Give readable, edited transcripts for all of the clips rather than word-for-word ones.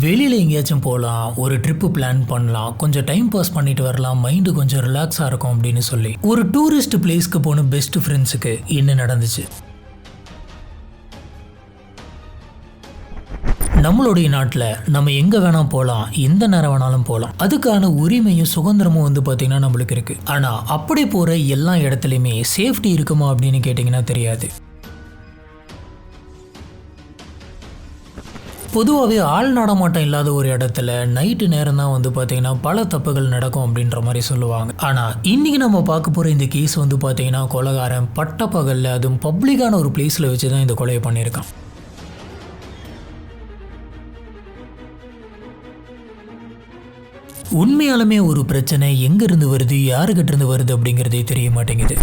வெளியில் எங்கேயாச்சும் போகலாம், ஒரு ட்ரிப்பு பிளான் பண்ணலாம், கொஞ்சம் டைம் பாஸ் பண்ணிட்டு வரலாம், மைண்டு கொஞ்சம் ரிலாக்ஸாக இருக்கும் அப்படின்னு சொல்லி ஒரு டூரிஸ்ட் பிளேஸ்க்கு போன பெஸ்ட் ஃப்ரெண்ட்ஸுக்கு என்ன நடந்துச்சு? நம்மளுடைய நாட்டில் நம்ம எங்கே வேணால் போகலாம், எந்த நேரம் வேணாலும் போகலாம். அதுக்கான உரிமையும் சுதந்திரமும் பார்த்திங்கன்னா நம்மளுக்கு இருக்குது. ஆனால் அப்படி போகிற எல்லா இடத்துலையுமே சேஃப்டி இருக்குமா அப்படின்னு கேட்டிங்கன்னா தெரியாது. பொதுவாகவே ஆள் நடமாட்டம் இல்லாத ஒரு இடத்துல நைட்டு நேரம் தான் பார்த்திங்கன்னா பல தப்புகள் நடக்கும் அப்படின்ற மாதிரி சொல்லுவாங்க. ஆனால் இன்றைக்கி நம்ம பார்க்க போகிற இந்த கேஸ் பார்த்திங்கன்னா கொலைகாரன் பட்ட பகலில் அதுவும் பப்ளிக்கான ஒரு பிளேஸில் வச்சு தான் இந்த கொலையை பண்ணியிருக்கான். உண்மையாலுமே ஒரு பிரச்சனை எங்கேருந்து வருது, யாருக்கிட்ட இருந்து வருது அப்படிங்கிறதே தெரிய மாட்டேங்குது.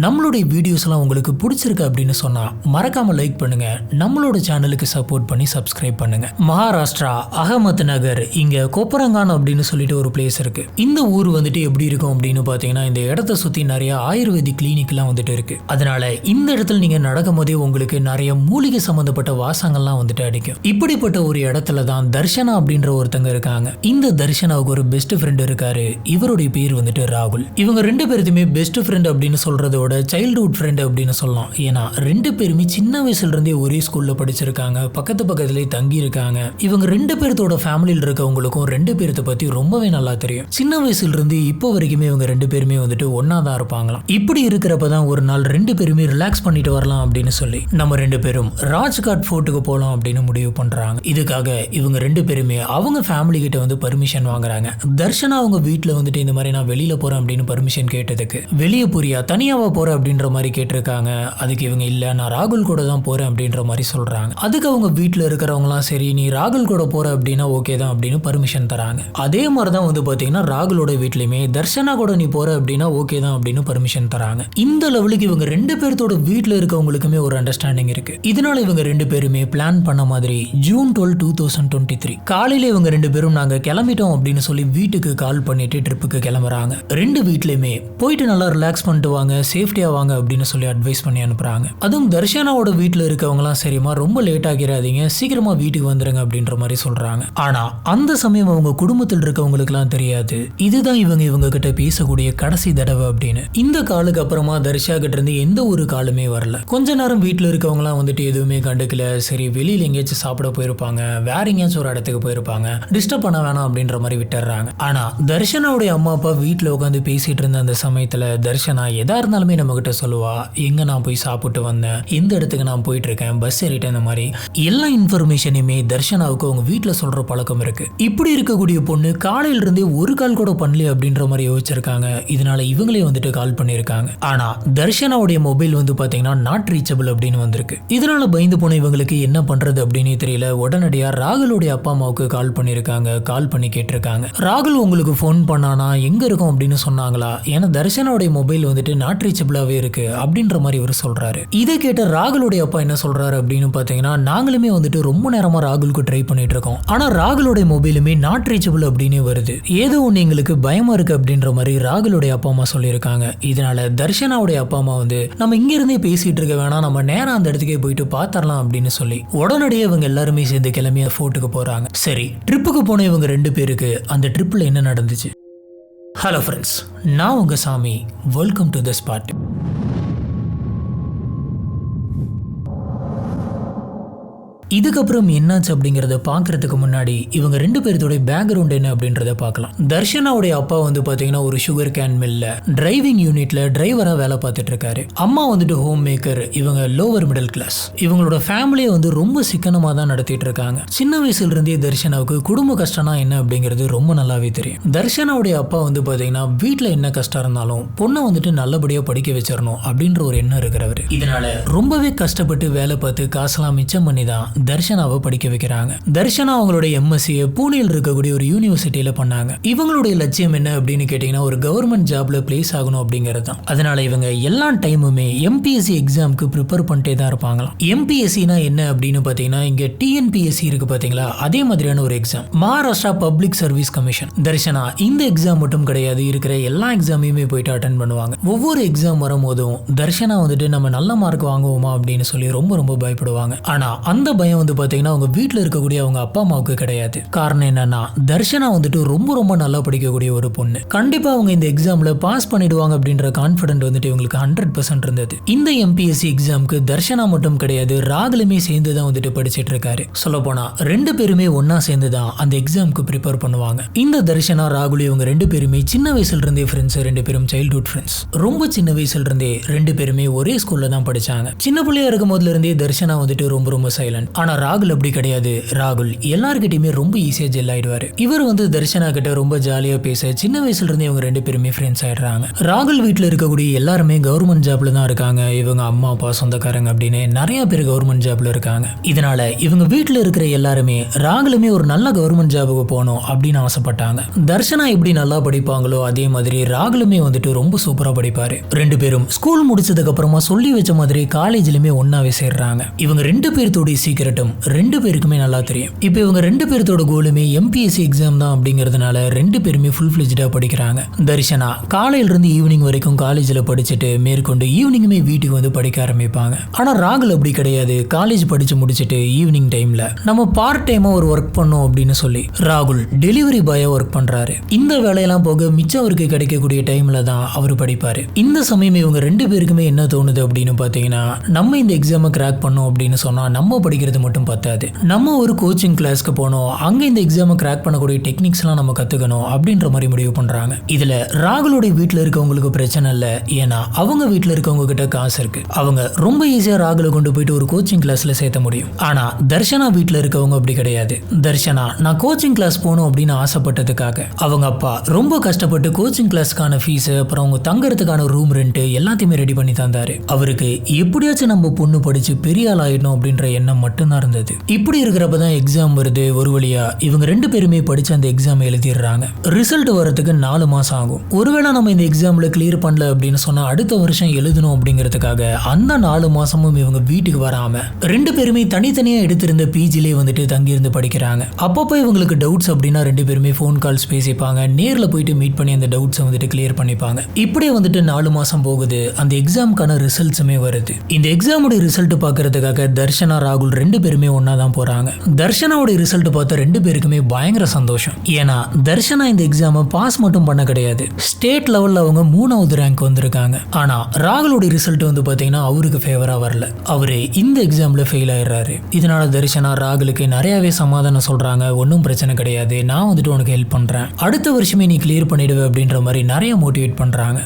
நம்மளுடைய வீடியோஸ்லாம் உங்களுக்கு பிடிச்சிருக்கு அப்படின்னு சொன்னால் மறக்காமல் லைக் பண்ணுங்கள், நம்மளோட சேனலுக்கு சப்போர்ட் பண்ணி சப்ஸ்கிரைப் பண்ணுங்கள். மகாராஷ்டிரா அகமத் நகர் இங்கே கொப்பரங்கான் அப்படின்னு சொல்லிட்டு ஒரு பிளேஸ் இருக்குது. இந்த ஊர் எப்படி இருக்கும் அப்படின்னு பார்த்தீங்கன்னா இந்த இடத்த சுற்றி நிறைய ஆயுர்வேதிக் கிளினிக்லாம் இருக்குது. அதனால இந்த இடத்துல நீங்கள் நடக்கும் போதே உங்களுக்கு நிறைய மூலிகை சம்மந்தப்பட்ட வாசங்கள்லாம் அடிக்கும். இப்படிப்பட்ட ஒரு இடத்துல தான் தர்ஷனா அப்படின்ற ஒருத்தங்க இருக்காங்க. இந்த தர்ஷனாவுக்கு ஒரு பெஸ்ட் ஃப்ரெண்ட் இருக்காரு. இவருடைய பேர் ராகுல். இவங்க ரெண்டு பேருக்குமே பெஸ்ட் ஃப்ரெண்ட் அப்படின்னு சொல்றது சைல்ட்ஹுட் ஃப்ரெண்ட் அப்படின்னு சொல்லலாம். ஏன்னா ரெண்டு பேருமே சின்ன வயசுல இருந்தே ஒரே ஸ்கூல்ல படிச்சிருக்காங்க, பக்கத்துலேயே தங்கி இருக்காங்க. இவங்க ரெண்டு பேர்த்தோட ஃபேமிலியில் இருக்கவங்களுக்கும் ரெண்டு பேர்த்த பத்தி ரொம்பவே நல்லா தெரியும். சின்ன வயசுல இருந்து இப்போ வரைக்குமே இவங்க ரெண்டு பேருமே ஒன்னா தான் இருப்பாங்களாம். இப்படி இருக்கிறப்பதான் ஒரு நாள் ரெண்டு பேருமே ரிலாக்ஸ் பண்ணிட்டு வரலாம் அப்படின்னு சொல்லி நம்ம ரெண்டு பேரும் ராஜ்காட் ஃபோர்ட்டுக்கு போகலாம் அப்படின்னு முடிவு பண்றாங்க. இதுக்காக இவங்க ரெண்டு பேருமே அவங்க ஃபேமிலி கிட்ட பர்மிஷன் வாங்குறாங்க. தர்ஷனா அவங்க வீட்டில் இந்த மாதிரி நான் வெளியில போறேன் அப்படின்னு பர்மிஷன் கேட்டதுக்கு வெளியே புரியா தனியாவா போறேன் அப்படின்ற மாதிரி கேட்டிருக்காங்க. அதுக்கு இவங்க இல்ல நான் ராகுல் கூட தான் போறேன் அப்படின்ற மாதிரி சொல்றாங்க. அதுக்கு அவங்க வீட்டில் இருக்கிறவங்களாம் சரி நீ ராகுல் கூட போற அப்படின்னா ஓகே தான் அப்படின்னு பர்மிஷன் தராங்க. அதே மாதிரி தான் பாத்தீங்கன்னா ராகுலோட வீட்லயுமே தர்ஷனா கூட நீ போற அப்படின்னா ஓகே தான் அப்படின்னு பர்மிஷன் தராங்க. இந்த லெவலுக்கு இவங்க ரெண்டு பேர்த்தோட வீட்டில் இருக்கவங்களுக்குமே ஒரு அண்டர்ஸ்டாண்டிங் இருக்கு. இதனால இவங்க ரெண்டு பேருமே பிளான் பண்ண மாதிரி ஜூன் 12, 2023 காலையில இவங்க ரெண்டு பேரும் நாங்க கிளம்பிட்டோம் அப்படின்னு சொல்லி வீட்டுக்கு கால் பண்ணிட்டு ட்ரிப்புக்கு கிளம்புறாங்க. ரெண்டு வீட்லயுமே போயிட்டு நல்லா ரிலாக்ஸ் பண்ணிட்டு வாங்க, சேஃப்டியா வாங்க அப்படின்னு சொல்லி அட்வைஸ் பண்ணி அனுப்புறாங்க. அதுவும் தர்ஷனாவோட வீட்டில் இருக்கவங்களாம் சரிமா ரொம்ப லேட் ஆகிறாதீங்க, சீக்கிரமா வீட்டுக்கு வந்துருங்க அப்படின்ற மாதிரி சொல்றாங்க. ஆனா அந்த சமயம் அவங்க குடும்பத்தில் இருக்கவங்களுக்குலாம் தெரியாது இதுதான் இவங்க கிட்ட பேசக்கூடிய கடைசி தடவை அப்படின்னு. இந்த காலுக்கு அப்புறமா தர்ஷா கிட்ட இருந்து எந்த ஒரு காலுமே வரல. கொஞ்ச நேரம் வீட்டில் இருக்கவங்களாம் எதுவுமே கண்டுக்கல. சரி வெளியில எங்கேயாச்சும் சாப்பிட போயிருப்பாங்க, வேற எங்கேயாச்சும் ஒரு இடத்துக்கு போயிருப்பாங்க, டிஸ்டர்ப் பண்ண வேணாம் அப்படின்ற மாதிரி விட்டுறாங்க. ஆனா தர்ஷனாவுடைய அம்மா அப்பா வீட்டில் உட்காந்து பேசிட்டு இருந்த அந்த சமயத்துல தர்ஷனா எதா இருந்தாலுமே நம்ம கிட்ட சொல்லுவா, எங்க நான் போய் சாப்பிட்டு வந்தேன், எந்த இடத்துக்கு நான் போயிட்டு இருக்கேன், பஸ் ஏறிட்டேன், இந்த மாதிரி எல்லா இன்ஃபர்மேஷனையுமே தர்ஷனாவுக்கு அவங்க வீட்டில் சொல்ற பழக்கம் இருக்கு. இப்படி இருக்கக்கூடிய பொண்ணு காலையில இருந்தே ஒரு கால் கூட பண்ணல அப்படின்ற மாதிரி யோசிச்சிருக்காங்க. இதனால இவங்களே கால் பண்ணியிருக்காங்க. ஆனா தர்ஷனாவுடைய மொபைல் பாத்தீங்கன்னா நாட் ரீச்சபிள் அப்படின்னு வந்திருக்கு. இதனால பயந்து போன இவங்களுக்கு என்ன பண்றது அப்படின்னு தெரியல. உடனடியா ராகுலுடைய அப்பா அம்மாவுக்கு கால் பண்ணியிருக்காங்க. கால் பண்ணி கேட்டிருக்காங்க, ராகுல் உங்களுக்கு ஃபோன் பண்ணானா, எங்க இருக்கும் அப்படின்னு சொன்னாங்களா? ஏன்னா தர்ஷனாவுடைய மொபைல் நாட் ரீச்சபிளாவே இருக்கு அப்படின்ற மாதிரி இவர் சொல்றாரு. இதை கேட்ட ராகுலுடைய அப்பா என்ன சொல்றாரு அப்படின்னு பாத்தீங்கன்னா, நாங்களுமே ரொம்ப நேரமா ராகுலுக்கு ட்ரை பண்ணிட்டு இருக்கோம், ஆனா ராகுலுடைய மொபைலுமே நாட் ரீச்சபிள் அப்படின்னு வருது, ஏதோ ஒன்று எங்களுக்கு பயமா இருக்கு அப்படின்ற மாதிரி ராகுலுடைய அப்பா அம்மா சொல்லியிருக்காங்க. இதனால தர்ஷனாவுடைய அப்பா அம்மா நம்ம இங்க இருந்தே பேசிட்டு இருக்க வேணாம், நம்ம நேரம் அந்த இடத்துக்கே போயிட்டு பாத்தரலாம் அப்படின்னு சொல்லி உடனடியே இவங்க எல்லாருமே சேர்ந்து கிளம்பி ஃபோர்ட்டுக்கு போறாங்க. சரி ட்ரிப்புக்கு போன இவங்க ரெண்டு பேருக்கு அந்த ட்ரிப்ல என்ன நடந்துச்சு? ஹலோ ஃப்ரெண்ட்ஸ், நான் உங்க சாமி. Welcome to the spot. இதுக்கப்புறம் என்னாச்சு அப்படிங்கிறத பார்க்கறதுக்கு முன்னாடி இவங்க ரெண்டு பேர்த்தோட பேக்ரவுண்ட் என்ன அப்படின்றத பார்க்கலாம். தர்ஷனாவுடைய அப்பா பார்த்தீங்கன்னா ஒரு சுகர் கேன் மில்ல டிரைவிங் யூனிட்ல டிரைவரா வேலை பார்த்துட்டு இருக்காரு. அம்மா ஹோம் மேக்கர். இவங்க லோவர் மிடில் கிளாஸ். இவங்களோட ஃபேமிலியை ரொம்ப சிக்கனமா தான் நடத்திட்டு இருக்காங்க. சின்ன வயசுல இருந்தே தர்ஷனாவுக்கு குடும்ப கஷ்டம்னா என்ன அப்படிங்கிறது ரொம்ப நல்லாவே தெரியும். தர்ஷனாவுடைய அப்பா பார்த்தீங்கன்னா வீட்டில் என்ன கஷ்டம் இருந்தாலும் பொண்ணை நல்லபடியா படிக்க வச்சிடணும் அப்படின்ற ஒரு எண்ணம் இருக்கிறவர். இதனால ரொம்பவே கஷ்டப்பட்டு வேலை பார்த்து காசெல்லாம் மிச்சம் பண்ணி தான் தர்ஷனாவை படிக்க வைக்கிறாங்க. தர்ஷனா அவங்களுடைய எம்எஸ்சியை பூனேல இருக்கக்கூடிய ஒரு யூனிவர்சிட்டியில பண்ணாங்க. இவங்களுடைய லட்சியம் என்ன அப்படின்னு கேட்டீங்கன்னா ஒரு கவர்மெண்ட் ஜாப்ல பிளேஸ் ஆகணும் அப்படிங்கிறது தான். அதனால இவங்க எல்லா டைமுமே எம்பிஎஸ்சி எக்ஸாமுக்கு ப்ரிப்பேர் பண்ணிட்டே தான் இருப்பாங்களாம். எம்பிஎஸ்சினா என்ன அப்படின்னு பாத்தீங்கன்னா இங்க டிஎன்பிஎஸ்சி இருக்கு பாத்தீங்களா, அதே மாதிரியான ஒரு exam. Maharashtra public service commission. Darshana இந்த எக்ஸாம் மட்டும் கிடையாது, இருக்கிற எல்லா எக்ஸாமையுமே போயிட்டு அட்டென்ட் பண்ணுவாங்க. ஒவ்வொரு எக்ஸாம் வரும்போதும் தர்ஷனா வந்துட்டு நம்ம நல்ல மார்க் வாங்குவோமா அப்படின்னு சொல்லி ரொம்ப ரொம்ப பயப்படுவாங்க. ஆனா அந்த பயம் வந்து பாத்தீங்கன்னா அவங்க வீட்டுல இருக்கக்கூடிய அவங்க அப்பா அம்மாவுக்கு கிடையாது. காரணம் என்னன்னா தர்ஷனா வந்துட்டு ரொம்ப ரொம்ப நல்லா படிக்கக்கூடிய ஒரு பொண்ணு. கண்டிப்பா அவங்க இந்த எக்ஸாம்ல பாஸ் பண்ணிடுவாங்க அப்படின்ற கான்பிடன்ட் வந்துட்டு இவங்களுக்கு 100% இருந்தது. இந்த எம்பிஎஸ்சி எக்ஸாமுக்கு தர்ஷனா மட்டும் கிடையாது, ராகுலுமே சேர்ந்து தான் வந்துட்டு படிச்சிட்டு இருக்காரு. சொல்ல போனா 2 பேருமே ஒன்னா சேர்ந்து தான் அந்த எக்ஸாமுக்கு ப்ரிப்பேர் பண்ணுவாங்க. இந்த தர்ஷனா ராகுல் இவங்க 2 பேருமே சின்ன வயசுல இருந்தே ஃப்ரெண்ட்ஸ். 2 பேரும் சைல்ட்ஹுட் ஃப்ரெண்ட்ஸ். ரொம்ப சின்ன வயசுல இருந்தே 2 பேருமே ஒரே ஸ்கூல்ல தான் படிச்சாங்க. சின்ன பிள்ளையா இருக்கும் போதுல இருந்தே தர்ஷனா வந்துட்டு ரொம்ப ரொம்ப சைலண்ட். ஆனா ராகுல் அப்படி கிடையாது. ராகுல் எல்லார்கிட்டயுமே ரொம்ப ஈஸியா ஜெல் ஆயிடுவாரு. இவர் வந்து தர்ஷனா கிட்ட ரொம்ப ஜாலியா பேச சின்ன வயசுல இருந்தே இவங்க 2 பேருமே ஃப்ரெண்ட்ஸ் ஆயிடுறாங்க. ராகுல் வீட்டுல இருக்கக்கூடிய எல்லாருமே கவர்மெண்ட் ஜாப்ல தான் இருக்காங்க. இவங்க அம்மா அப்பா சொந்தக்காரங்க அப்படின்னு நிறைய பேர் கவர்மெண்ட் ஜாப்ல இருக்காங்க. இதனால இவங்க வீட்டுல இருக்கிற எல்லாருமே ராகுலுமே ஒரு நல்ல கவர்மெண்ட் ஜாபுக்கு போகணும் அப்படின்னு ஆசைப்பட்டாங்க. தர்ஷனா எப்படி நல்லா படிப்பாங்களோ அதே மாதிரி ராகுலுமே வந்துட்டு ரொம்ப சூப்பரா படிப்பாரு. 2 பேரும் ஸ்கூல் முடிச்சதுக்கு அப்புறமா சொல்லி வச்ச மாதிரி காலேஜ்லயுமே ஒன்னாவே சேர்றாங்க. இவங்க 2 பேர்த்தோட சீக்கிரட்டும் 2 பேருக்குமே நல்லா தெரியும். இப்போ இவங்க 2 பேர்த்தோட கோலுமே எம்பிஎஸ்சி எக்ஸாம் தான் அப்படிங்கிறதுனால 2 பேருமே ஃபுல் ஃபிளெஜ்டா படிக்கிறாங்க. தர்ஷனா காலையில இருந்து ஈவினிங் வரைக்கும் காலேஜ்ல படிச்சுட்டு மேற்கொண்டு ஈவினிங்குமே வீட்டுக்கு வந்து படிக்க ஆரம்பிப்பாங்க. ஆனா ராகுல் அப்படி கிடையாது. காலேஜ் படிச்சு முடிச்சுட்டு ஈவினிங் டைம்ல நம்ம பார்ட் டைமா ஒரு ஒர்க் பண்ணோம் அப்படின்னு சொல்லி ராகுல் டெலிவரி பாயா ஒர்க் பண்றாரு. இந்த வேலையெல்லாம் போக மிச்சம் அவருக்கு கிடைக்கக்கூடிய டைம்ல தான் அவர் படிப்பாரு. இந்த சமயம் இவங்க 2 பேருக்குமே என்ன தோணுது அப்படின்னு பாத்தீங்கன்னா நம்ம இந்த எக்ஸாமை கிராக் பண்ணோம் அப்படின்னு சொன்னா நம்ம படிக்கிறது மட்டும் பத்தாது, நம்ம ஒரு கோச்சிங் கிளாஸ்க்கு போனோம், அங்க இந்த எக்ஸாமை கிராக் பண்ணக்கூடிய டெக்னிக்ஸ் எல்லாம் நம்ம கத்துக்கணும் அப்படின்ற மாதிரி முடிவு பண்றாங்க. இதுல ராகுலுடைய வீட்டுல இருக்கவங்களுக்கு பிரச்சனை இல்ல. ஏன்னா அவங்க வீட்டுல இருக்கவங்க கிட்ட காசு இருக்கு. அவங்க ரொம்ப ஈஸியா ராகுலை கொண்டு போயிட்டு ஒரு கோச்சிங் கிளாஸ்ல சேர்த்த முடியும். ஆனா தர்ஷனா வீட்டுல இருக்கவங்க அப்படி கிடையாது. தர்ஷனா நான் கோச்சிங் கிளாஸ் போகணும் அப்படின்னு ஆசைப்பட்டதுக்காக அவங்க அப்பா ரொம்ப கஷ்டப்பட்டு கோச்சிங் கிளாஸ்க்கான ஃபீஸ் அப்புறம் அவங்க தங்கறதுக்கான ரூம் ரெண்ட் எல்லாத்தையுமே ரெடி பண்ணி தந்தாரு. அவருக்கு எப்படியாச்சும் நம்ம பொண்ணு படிச்சு பெரிய ஆள் ஆயிடணும் அப்படின்ற எண்ணம் மட்டும்தான் இருந்தது. இப்படி இருக்கிறப்பதான் எக்ஸாம் வருது. ஒரு வழியா இவங்க 2 பேருமே படிச்சு அந்த எக்ஸாம் எழுதிடுறாங்க. ரிசல்ட் வரதுக்கு 4 மாசம் ஆகும். ஒருவேளை நம்ம இந்த எக்ஸாம்ல கிளியர் பண்ணல அப்படின்னு சொன்னா அடுத்த வருஷம் எழுதணும் அப்படிங்கிறதுக்காக அந்த 4 மாசமும் இவங்க வீட்டுக்கு வராம 2 பேருமே தனித்தனியா எடுத்திருந்த பிஜிலே வந்துட்டு தங்கியிருந்து படிக்கிறாங்க. அப்பப்போ இவங்களுக்கு டவுட்ஸ் அப்படின்னா 2 பேருமே ஃபோன் கால்ஸ் பேசிப்பாங்க. நேர்ல போயிட்டு மீட் பண்ணி அந்த டவுட்ஸை வந்துட்டு கிளியர் பண்ணிப்பாங்க. இப்படியே வந்துட்டு 4 மாசம் போகுது. அந்த எக்ஸாமுக்கான ரிசல்ட்ஸுமே வருது. இந்த எக்ஸாமுடைய ரிசல்ட் பார்க்கறதுக்காக தர்ஷனா ராகுல் 2 பேருமே ஒன்னா தான் போறாங்க. தர்ஷனாவுடைய ரிசல்ட் பார்த்த 2 பேருக்குமே பயங்கர சந்தோஷம். ஏன்னா தர்ஷனா இந்த எக்ஸாமை பாஸ் மட்டும் பண்ண கிடையாது, ஸ்டேட் லெவல்ல அவங்க 3வது ரேங்க் வந்திருக்காங்க. ஆனா ராகுலுடைய ரிசல்ட் வந்து பாத்தீங்கன்னா அவருக்கு ஃபேவரா வரல. அவரு இந்த எக்ஸாம்ல ஃபெயில் ஆயிடுறாரு. இதனால தர்ஷனா ராகுலுக்கு நிறையவே சமாதானம் சொல்றாங்க. ஒன்றும் பிரச்சனை கிடையாது, நான் வந்துட்டு உனக்கு ஹெல்ப் பண்றேன், அடுத்த வருஷமே நீ கிளியர் பண்ணிடுவே அப்படின்ற மாதிரி நிறைய மோட்டிவேட் பண்றாங்க.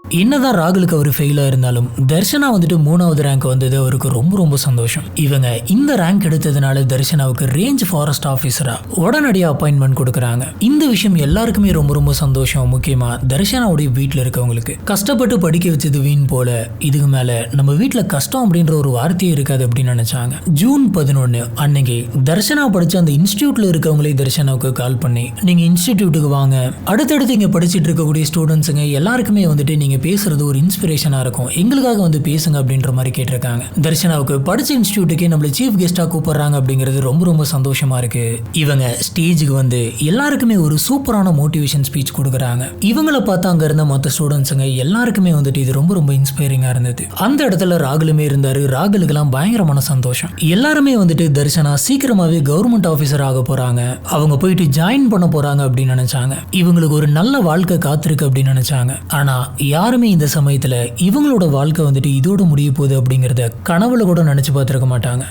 என்னதான் ராகுலுக்கு அவர் ஃபெயிலாக இருந்தாலும் தர்ஷனா வந்துட்டு 3வது ரேங்க் வந்தது அவருக்கு ரொம்ப ரொம்ப சந்தோஷம். இவங்க இந்த ரேங்க் எடுத்ததுனால தர்ஷனாவுக்கு ரேஞ்ச் ஃபாரஸ்ட் ஆஃபீஸரா உடனடியாக அப்பாயின்மெண்ட் கொடுக்குறாங்க. இந்த விஷயம் எல்லாருக்குமே ரொம்ப ரொம்ப சந்தோஷம். முக்கியமாக தர்ஷனாவுடைய வீட்டில் இருக்கவங்களுக்கு. கஷ்டப்பட்டு படிக்க வச்சது வீண் போல, இதுக்கு மேலே நம்ம வீட்டில் கஷ்டம் அப்படின்ற ஒரு வார்த்தையே இருக்காது அப்படின்னு நினைச்சாங்க. ஜூன் 11 அன்னைக்கு தர்ஷனா படிச்ச அந்த இன்ஸ்டியூட்ல இருக்கவங்களே தர்ஷனாவுக்கு கால் பண்ணி நீங்க இன்ஸ்டிடியூட்டுக்கு வாங்க, அடுத்தடுத்து இங்க படிச்சுட்டு இருக்கக்கூடிய ஸ்டூடெண்ட்ஸுங்க எல்லாருக்குமே வந்துட்டு நீங்க பேசுறது ஒரு இன்ஸ்பிரேஷனா இருக்கும், எங்களுக்காக வந்து பேசுங்க அப்படின்ற மாதிரி கேட்டிருக்காங்க. தர்ஷனாவுக்கு படிச்ச இன்ஸ்டியூட்டுக்கே நம்மள சீஃப் கெஸ்டா கூப்பிடுறாங்க அப்படிங்கிறது ரொம்ப ரொம்ப சந்தோஷமா இருக்கு. இவங்க ஸ்டேஜுக்கு வந்து எல்லாருக்குமே ஒரு சூப்பரான மோட்டிவேஷன் ஸ்பீச் கொடுக்குறாங்க. இவங்களை பார்த்து அங்க இருந்த மற்ற ஸ்டூடெண்ட்ஸுங்க எல்லாருக்குமே வந்துட்டு இது ரொம்ப ரொம்ப இன்ஸ்பைரிங்கா இருந்தது. அந்த இடத்துல ராகுலுமே இருந்தாரு. ராகுலுக்கெல்லாம் பயங்கரமான சந்தோஷம். எல்லாருமே வந்துட்டு தர்ஷனா சீக்கிரமாவே கவர்மெண்ட் ஆபீசர் ஆக போறாங்க, அவங்க போயிட்டு ஜாயின் பண்ண போறாங்க அப்படின்னு நினைச்சாங்க. இவங்களுக்கு ஒரு நல்ல வாழ்க்கை காத்திருக்கு அப்படின்னு நினைச்சாங்க. ஆனா யாருமே இந்த சமயத்துல இவங்களோட வாழ்க்கை வந்துட்டு இதோட முடிய போகுது அப்படிங்கறத கனவுல கூட நினைச்சு பார்த்திருக்க மாட்டாங்க.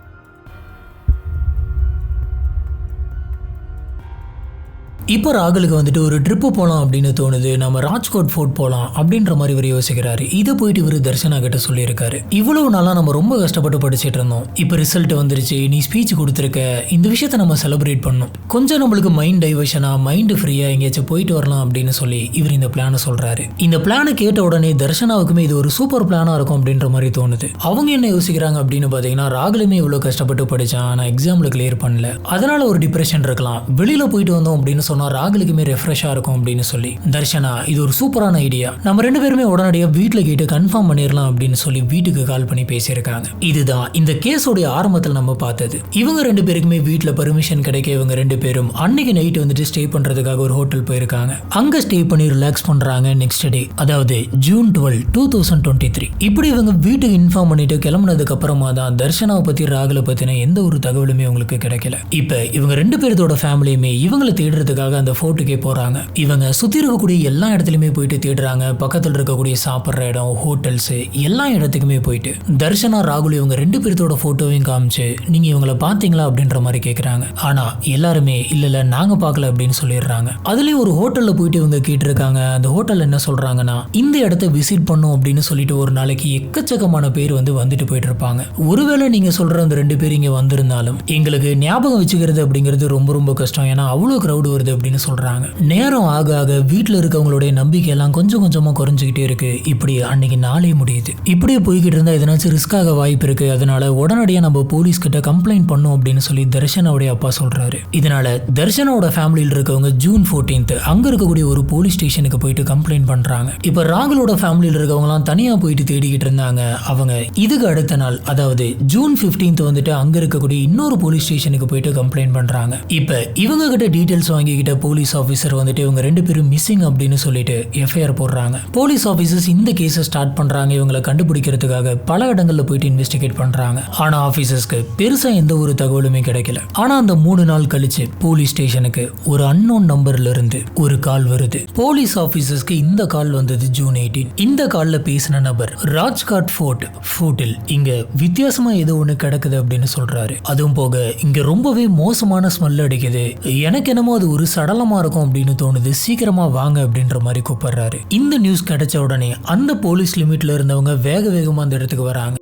இப்போ ராகுலுக்கு வந்துட்டு ஒரு ட்ரிப்பு போகலாம் அப்படின்னு தோணுது. நம்ம ராஜ்கோட் ஃபோர்ட் போகலாம் அப்படின்ற மாதிரி இவர் யோசிக்கிறாரு. இதை போயிட்டு இவர் தர்ஷனா கிட்ட சொல்லியிருக்காரு. இவ்வளவு நாளாக நம்ம ரொம்ப கஷ்டப்பட்டு படிச்சுட்டு இருந்தோம். இப்போ ரிசல்ட் வந்துருச்சு, நீ ஸ்பீச் கொடுத்துருக்க, இந்த விஷயத்த நம்ம செலிப்ரேட் பண்ணணும், கொஞ்சம் நம்மளுக்கு மைண்ட் டைவர்ஷனா, மைண்ட் ஃப்ரீயா எங்கேயாச்சும் போயிட்டு வரலாம் அப்படின்னு சொல்லி இவர் இந்த பிளானை சொல்றாரு. இந்த பிளானை கேட்ட உடனே தர்ஷனாவுக்குமே இது ஒரு சூப்பர் பிளானா இருக்கும் அப்படின்ற மாதிரி தோணுது. அவங்க என்ன யோசிக்கிறாங்க அப்படின்னு பாத்தீங்கன்னா, ராகுலுமே இவ்வளவு கஷ்டப்பட்டு படிச்சான், ஆனா எக்ஸாம்ல கிளியர் பண்ணல, அதனால ஒரு டிப்ரெஷன் இருக்கலாம், வெளியில போயிட்டு வந்தோம் அப்படின்னு சொன்னா ராகுலுக்குமே ரெஃப்ரெஷ்ஷா இருக்கும் அப்படின்னு சொல்லி தர்ஷனா இது ஒரு சூப்பரான ஐடியா, நம்ம ரெண்டு பேருமே உடனடியாக வீட்டில் கேட்டு கன்ஃபார்ம் பண்ணிடலாம் அப்படின்னு சொல்லி வீட்டுக்கு கால் பண்ணி பேசியிருக்காங்க. இதுதான் இந்த கேஸோடைய ஆரம்பத்தில் நம்ம பார்த்தது. இவங்க ரெண்டு பேருக்குமே வீட்டில் பர்மிஷன் கிடைக்க இவங்க ரெண்டு பேரும் அன்னைக்கு நைட் வந்துட்டு ஸ்டே பண்றதுக்காக ஒரு ஹோட்டல் போயிருக்காங்க. அங்க ஸ்டே பண்ணி ரிலாக்ஸ் பண்றாங்க. நெக்ஸ்ட் டே, அதாவது ஜூன் 12, 2023 இப்படி இவங்க வீட்டுக்கு இன்ஃபார்ம் பண்ணிட்டு கிளம்புனதுக்கு அப்புறமா தான் தர்ஷனாவை பத்தி ராகுலை பத்தின எந்த ஒரு தகவலுமே உங்களுக்கு கிடைக்கல. இப்ப இவங்க ரெண்டு பேர்த்தோட ஃபேமிலியுமே இவங்களை தேடுறதுக்காக அந்த ஃபோர்ட்டுக்கே போறாங்க. இவங்க சுத்தி இருக்கக்கூடிய எல்லா இடத்துலயுமே போயிட்டு தேடுறாங்க. பக்கத்தில் இருக்கக்கூடிய சாப்பிட்ற இடம், ஹோட்டல்ஸ், எல்லா இடத்துக்குமே போயிட்டு தர்ஷனா ராகுல் இவங்க ரெண்டு பேர்த்தோட போட்டோவையும் காமிச்சு நீங்க இவங்களை பாத்தீங்களா அப்படின்ற மாதிரி கேட்கறாங்க. ஆனா எல்லாருமே இல்ல நாங்க பார்க்கல அப்படின்னு சொல்லிடுறாங்க. அதுலயும் ஒரு ஹோட்டல்ல போயிட்டு இவங்க கேட்டிருக்காங்க. அந்த ஹோட்டல் என்ன சொல்றாங்கன்னா, இந்த இடத்த விசிட் பண்ணும் அப்படின்னு சொல்லிட்டு ஒரு நாளைக்கு எக்கச்சக்கமான பேர் வந்துட்டு போயிட்டு இருப்பாங்க. ஒருவேளை நீங்க சொல்ற அந்த ரெண்டு பேர் இங்க வந்திருந்தாலும் எங்களுக்கு ஞாபகம் வச்சுக்கிறது அப்படிங்கிறது ரொம்ப ரொம்ப கஷ்டம், ஏன்னா அவ்வளவு கிரௌடு வருது அப்படின்னு சொல்றாங்க. நேரம் ஆக ஆக வீட்டில் இருக்கவங்களுடைய நம்பிக்கை எல்லாம் கொஞ்சம் கொஞ்சமா குறைஞ்சிக்கிட்டே இருக்கு. இப்படி அன்னைக்கு நாளே முடியுது. இப்படியே போய்கிட்டு இருந்தா எதனாச்சும் ரிஸ்க் ஆக வாய்ப்பு இருக்கு, அதனால உடனடியாக நம்ம போலீஸ் கிட்ட கம்ப்ளைண்ட் பண்ணோம் அப்படின்னு சொல்லி தர்ஷனாவுடைய அப்பா சொல்றாரு. இதனால தர்ஷனாவோட ஃபேமிலியில் இருக்கவங்க ஜூன் 14 அங்க இருக்கக்கூடிய ஒரு போலீஸ் ஸ்டேஷனுக்கு போயிட்டு கம்ப்ளைண்ட் பண்றாங்க. இப்ப ராகுலோட ஃபேமிலியில் இருக்கவங்க எல்லாம் தனியா போயிட்டு தேடிக்கிட்டு இருந்தாங்க. அவங்க இதுக்கு அடுத்த நாள், அதாவது ஜூன் 15 வந்துட்டு அங்க இருக்கக்கூடிய இன்னொரு போலீஸ் ஸ்டேஷனுக்கு போயிட்டு கம்ப்ளைண்ட் பண்றாங்க. இப்ப இவங்க கிட்ட டீடைல்ஸ் வாங்கிக்கிட்ட போலீஸ் ஆபீசர் வந்துட்டு இவங்க ரெண்டு பேரும் மிஸ்ஸிங் அப்படின்னு சொல்லிட்டு எஃப்ஐஆர் போடுறாங்க. போலீஸ் ஆபீசர்ஸ் இந்த கேஸை ஸ்டார்ட் பண்றாங்க. இவங்களை கண்டுபிடிக்கிறதுக்காக பல இடங்கள்ல போயிட்டு இன்வெஸ்டிகேட் பண்றாங்க. ஆனா ஆபீசர்ஸ்க்கு பெருசா எந்த ஒரு தகவலுமே கிடைக்கல. ஆனா அந்த 3 நாள் கழிச்சு போலீஸ் ஸ்டேஷனுக்கு ஒரு அன்னோன் நம்பர்ல இருந்து ஒரு கால் வருது. போலீஸ் ஆபீசர்ஸ்க்கு இந்த கால் வந்தது ஜூன் 18. இந்த கால்ல பேசின நபர் ராஜ்காட் ஃபோர்ட்டில் இங்க வித்தியாசமா ஏதோ ஒண்ணு கிடக்குது அப்படின்னு சொல்றாரு. அதுவும் போக இங்க ரொம்பவே மோசமான ஸ்மெல் அடிக்குது, எனக்கு என்னமோ அது ஒரு சடலமா இருக்கும் அப்படின்னு தோணுது, சீக்கிரமா வாங்க அப்படின்ற மாதிரி கூப்பிடுறாரு. இந்த நியூஸ் கிடைச்ச உடனே அந்த போலீஸ் லிமிட்ல இருந்தவங்க வேக வேகமா அந்த இடத்துக்கு வராங்க.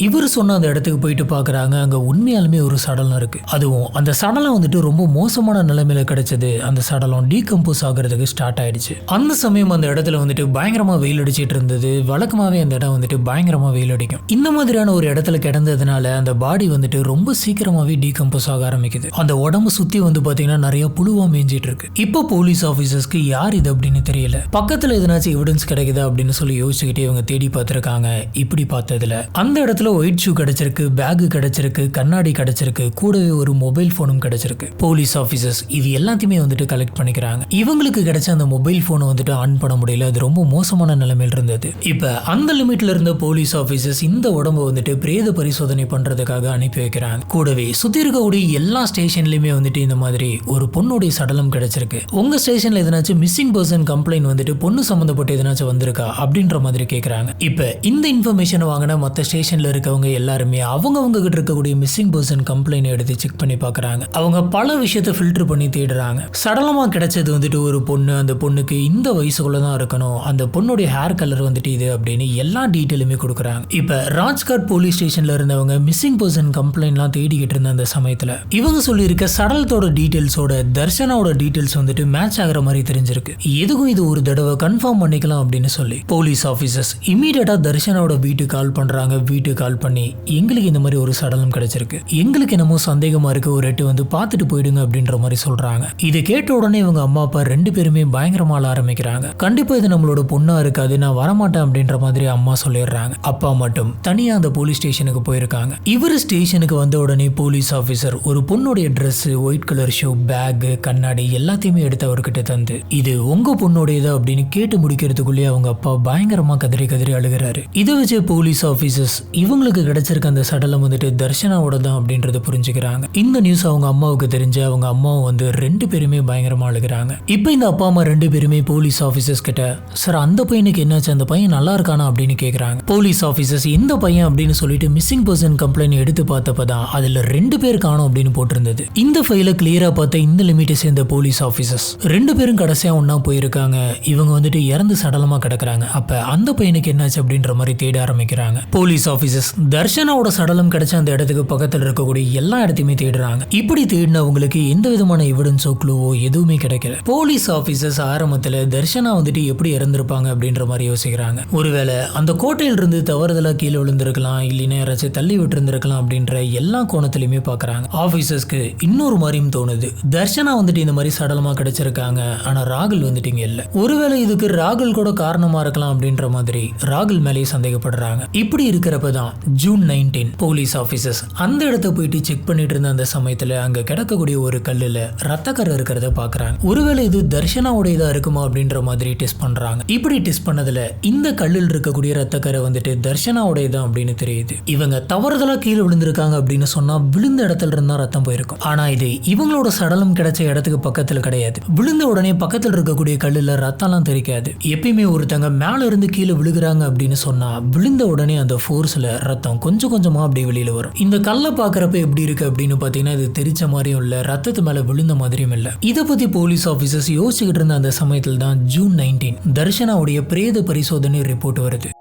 இவர் சொன்ன அந்த இடத்துக்கு போயிட்டு பாக்குறாங்க. அங்க உண்மையாலுமே ஒரு சடலம் இருக்கு. அதுவும் அந்த சடலம் வந்துட்டு ரொம்ப மோசமான நிலைமையில கிடைச்சது. அந்த சடலம் டீகம்போஸ் ஆகிறதுக்கு ஸ்டார்ட் ஆயிடுச்சு. அந்த சமயம் அந்த இடத்துல வந்துட்டு பயங்கரமா வெயில் அடிச்சிட்டு இருந்தது. வழக்கமாவே அந்த இடம் வந்துட்டு பயங்கரமா வெயில் அடிக்கும். இந்த மாதிரியான ஒரு இடத்துல கிடந்ததுனால அந்த பாடி வந்துட்டு ரொம்ப சீக்கிரமாவே டீகம்போஸ் ஆக ஆரம்பிக்குது. அந்த உடம்பு சுத்தி பாத்தீங்கன்னா நிறைய புழுவா மேஞ்சிட்டு இருக்கு. இப்போ போலீஸ் ஆபீசர்ஸ்க்கு யார் இது அப்படின்னு தெரியல. பக்கத்துல எதனாச்சும் எவிடன்ஸ் கிடைக்குதா அப்படின்னு சொல்லி யோசிச்சுக்கிட்டே இவங்க தேடி பார்த்திருக்காங்க. இப்படி பார்த்ததுல அந்த இடத்துல ஒயிட் ஷூ கிடைச்சிருக்கு, பேக் கிடைச்சிருக்கு, கண்ணாடி கிடைச்சிருக்கு, கூடவே ஒரு மொபைல் போனும் கிடைச்சிருக்கு. போலீஸ் ஆபீசர்ஸ் இது எல்லாத்தையுமே வந்துட்டு கலெக்ட் பண்ணிக்கிறாங்க. இவங்களுக்கு கிடைச்ச அந்த மொபைல் போனை வந்துட்டு ஆன் பண்ண முடியல, அது ரொம்ப மோசமான நிலைமையில் இருந்தது. இப்ப அந்த லிமிட்ல இருந்த போலீஸ் ஆபீசர்ஸ் இந்த உடம்பு வந்துட்டு பிரேத பரிசோதனை பண்றதுக்காக அனுப்பி வைக்கிறாங்க. கூடவே சுத்தி இருக்கக்கூடிய எல்லா ஸ்டேஷன்லயுமே வந்துட்டு இந்த மாதிரி ஒரு பொண்ணுடைய சடலம் கிடைச்சிருக்கு, உங்க ஸ்டேஷன்ல எதனாச்சும் மிஸ்ஸிங் பர்சன் கம்ப்ளைண்ட் வந்துட்டு பொண்ணு சம்பந்தப்பட்ட எதனாச்சும் வந்திருக்கா அப்படின்ற மாதிரி கேட்கறாங்க. இப்ப இந்த இன்ஃபர்மேஷன் வாங்கின மற்ற ஸ்டேஷன்ல இருக்கவங்க எல்லாருமே அவங்க கிட்ட இருக்கக்கூடிய மிஸ்ஸிங் பர்சன் கம்ப்ளைண்ட் எடுத்து செக் பண்ணி பார்க்கறாங்க. அவங்க பல விஷயத்தை ஃபில்டர் பண்ணி தேடுறாங்க. சடலமா கிடைச்சது வந்துட்டு ஒரு பொண்ணு, அந்த பொண்ணுக்கு இந்த வயசுக்குள்ள தான் இருக்கணும், அந்த பொண்ணுடைய ஹேர் கலர் வந்துட்டு இது அப்படின்னு எல்லா டீட்டெயிலுமே கொடுக்குறாங்க. இப்ப ராஜ்காட் போலீஸ் ஸ்டேஷன்ல இருந்தவங்க மிஸ்ஸிங் பர்சன் கம்ப்ளைண்ட்லாம் தேடிக்கிட்டு இருந்த அந்த சமயத்துல இவங்க சொல்லியிருக்க சடலத்தோட டீட்டெயில்ஸோட தர்ஷனாவோட டீட்டெயில்ஸ் வந்துட்டு மேட்ச் ஆகிற மாதிரி தெரிஞ்சிருக்கு. எதுக்கும் இது ஒரு தடவை கன்ஃபார்ம் பண்ணிக்கலாம் அப்படின்னு சொல்லி போலீஸ் ஆபீசர்ஸ் இமீடியட்டா தர்ஷனாவோட வீட்டுக்கு கால் பண்றாங்க. வீட்டுக்கு கால் பண்ணி எங்களுக்கு இந்த மாதிரி ஒரு சடலம் கிடைச்சிருக்கு, எங்களுக்கு என்னமோ சந்தேகமா இருக்கு, ஒரு எட்டு பார்த்துட்டு போயிடுங்க அப்படின்ற மாதிரி சொல்றாங்க. இதை கேட்ட உடனே இவங்க அம்மா அப்பா ரெண்டு பேருமே பயங்கரமா ஆரம்பிக்கிறாங்க. கண்டிப்பா இது நம்மளோட பொண்ணா இருக்காது, நான் வரமாட்டேன் அப்படின்ற மாதிரி அம்மா சொல்லிடுறாங்க. அப்பா மட்டும் தனியா அந்த போலீஸ் ஸ்டேஷனுக்கு போயிருக்காங்க. இவர் ஸ்டேஷனுக்கு வந்த உடனே போலீஸ் ஆபீசர் ஒரு பொண்ணுடைய dress, white colour shoe, bag, கண்ணாடி எல்லாத்தையுமே எடுத்து அவர்கிட்ட தந்து இது உங்க பொண்ணுடையது அப்படின்னு கேட்டு முடிக்கிறதுக்குள்ளே அவங்க அப்பா பயங்கரமா கதறி அழுகிறாரு. இதை வச்சு போலீஸ் ஆபீசர்ஸ் இவங்களுக்கு கிடைச்சிருக்க அந்த சடலம் வந்துட்டு தர்ஷனாவோட தான் அப்படின்றத புரிஞ்சுக்கிறாங்க. இந்த நியூஸ் அவங்க அம்மாவுக்கு தெரிஞ்சு அவங்க அம்மாவும் வந்து 2 பேருமே பயங்கரமா அழுகிறாங்க. இப்போ இந்த அப்பா அம்மா 2 பேருமே போலீஸ் ஆபீசர்ஸ் கிட்ட சார் அந்த பையனுக்கு என்னாச்சு, அந்த பையன் நல்லா இருக்கானா அப்படின்னு கேக்குறாங்க. போலீஸ் ஆபீசர்ஸ் இந்த பையன் அப்படின்னு சொல்லிட்டு மிஸ்ஸிங் பர்சன் கம்ப்ளைண்ட் எடுத்து பார்த்தப்பதான் அதுல 2 பேர் காணோம் அப்படின்னு போட்டிருந்தது. இந்த ஃபைலை கிளியரா பார்த்த இந்த லிமிட்டை சேர்ந்த போலீஸ் ஆபீசர்ஸ் 2 பேரும் கடைசியா ஒன்னா போயிருக்காங்க. இவங்க வந்துட்டு இறந்து சடலமா கிடக்குறாங்க. அப்ப அந்த பையனுக்கு என்னாச்சு அப்படின்ற மாதிரி தேட ஆரம்பிக்கிறாங்க. போலீஸ் ஆபீசர்ஸ் தர்ஷனாவோட சடலம் கிடைச்ச அந்த இடத்துக்கு பக்கத்தில் இருக்கக்கூடிய எல்லா இடத்தையுமே தேடுறாங்க. இப்படி தேடினவங்களுக்கு எந்த விதமான எவிடன்ஸோ க்ளூவோ எதுவுமே கிடைக்கல. போலீஸ் ஆபீசர்ஸ் ஆரம்பத்துல தர்ஷனா வந்துட்டு எப்படி இறந்திருப்பாங்க அப்படின்ற மாதிரி யோசிக்கிறாங்க. ஒருவேளை அந்த கோட்டையில இருந்து தவறுதலா கீழே விழுந்திருக்கலாம், இல்லைன்னா யாராச்சும் தள்ளி விட்டு இருந்திருக்கலாம் அப்படின்ற எல்லா கோணத்திலுமே பாக்குறாங்க. ஆபீசர்ஸ்க்கு இன்னொரு மாதிரியும் தோணுது. தர்ஷனா வந்துட்டு இந்த மாதிரி சடலமா கிடைச்சிருக்காங்க, ஆனா ராகுல் வந்துட்டு இங்க இல்ல. ஒருவேளை இதுக்கு ராகுல் கூட காரணமா இருக்கலாம் அப்படின்ற மாதிரி ராகுல் மேலேயே சந்தேகப்படுறாங்க. இப்படி இருக்கிறப்பதான் ஜூன் 19 போலீஸ் ஆபீசர்ஸ் அந்த இடத்த போயிட்டு செக் பண்ணிட்டு இருந்த அந்த சமயத்துல அங்க கிடக்கக்கூடிய ஒரு கல்லுல ரத்தக்கரை இருக்கிறத பாக்குறாங்க. ஒருவேளை இது தர்ஷனாவுடையதா இருக்குமா அப்படின்ற மாதிரி டெஸ்ட் பண்றாங்க. இப்படி டெஸ்ட் பண்ணதுல இந்த கல்லில் இருக்கக்கூடிய ரத்தக்கரை வந்துட்டு தர்ஷனாவுடையதான் அப்படின்னு தெரியுது. இவங்க தவறுதலா கீழே விழுந்திருக்காங்க அப்படின்னு சொன்னா விழுந்த இடத்துல இருந்தா ரத்தம் போயிருக்கும். ஆனா இது இவங்களோட சடலம் கிடைச்ச இடத்துக்கு பக்கத்துல கிடையாது. விழுந்த உடனே பக்கத்துல இருக்கக்கூடிய கல்லுல ரத்தம்லாம் தெரிக்காது. எப்பயுமே ஒருத்தங்க மேல இருந்து கீழே விழுகிறாங்க அப்படின்னு சொன்னா விழுந்த உடனே அந்த ஃபோர்ஸ்ல ரத்தம் கொஞ்சம் கொஞ்சமா அப்படியே வெளியில வரும். இந்த கல்லை பாக்குறப்ப எப்படி இருக்கு அப்படின்னு பாத்தீங்கன்னா இது தெரிச்ச மாதிரியும் இல்ல, ரத்தத்து மேல விழுந்த மாதிரியும் இல்ல. இதை பத்தி போலீஸ் ஆபீசர்ஸ் யோசிச்சுக்கிட்டு இருந்த அந்த சமயத்தில் தான் ஜூன் 19 தர்ஷனாவுடைய பிரேத பரிசோதனை ரிப்போர்ட் வருது.